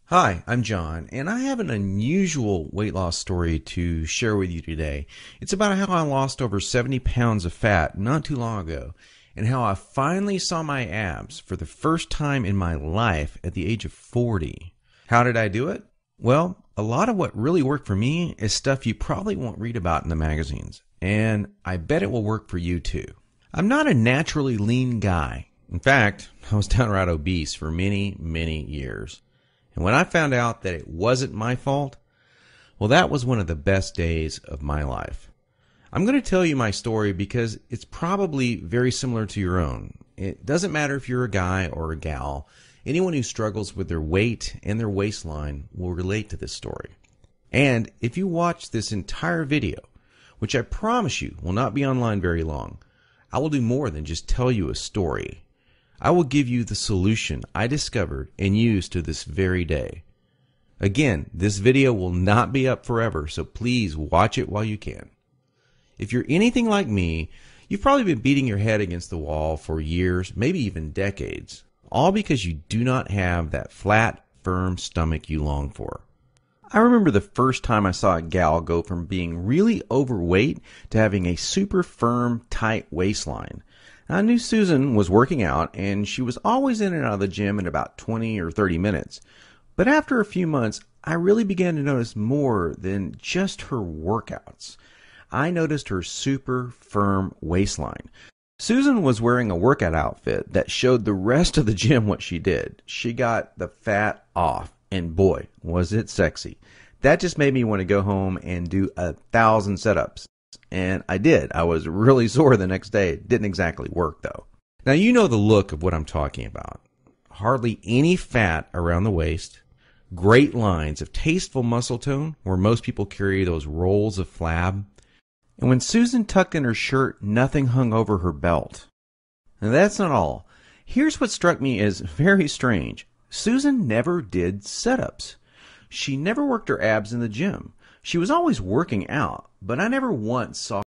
Hi, I'm John, and I have an unusual weight loss story to share with you today. It's about how I lost over 70 pounds of fat not too long ago, and how I finally saw my abs for the first time in my life at the age of 40. How did I do it? Well, a lot of what really worked for me is stuff you probably won't read about in the magazines, and I bet it will work for you too. I'm not a naturally lean guy. In fact, I was downright obese for many years. And when I found out that it wasn't my fault, well, that was one of the best days of my life. I'm going to tell you my story because it's probably very similar to your own. It doesn't matter if you're a guy or a gal. Anyone who struggles with their weight and their waistline will relate to this story. And if you watch this entire video, which I promise you will not be online very long, I will do more than just tell you a story. I will give you the solution I discovered and use to this very day. Again, this video will not be up forever, so please watch it while you can. If you're anything like me, you've probably been beating your head against the wall for years, maybe even decades, all because you do not have that flat, firm stomach you long for. I remember the first time I saw a gal go from being really overweight to having a super firm, tight waistline. I knew Susan was working out, and she was always in and out of the gym in about 20 or 30 minutes. But after a few months, I really began to notice more than just her workouts. I noticed her super firm waistline. Susan was wearing a workout outfit that showed the rest of the gym what she did. She got the fat off, and boy, was it sexy. That just made me want to go home and do 1,000 setups. And I did. I was really sore the next day. It didn't exactly work, though. Now, you know the look of what I'm talking about. Hardly any fat around the waist. Great lines of tasteful muscle tone, where most people carry those rolls of flab. And when Susan tucked in her shirt, nothing hung over her belt. Now, that's not all. Here's what struck me as very strange. Susan never did setups. She never worked her abs in the gym. She was always working out, but I never once saw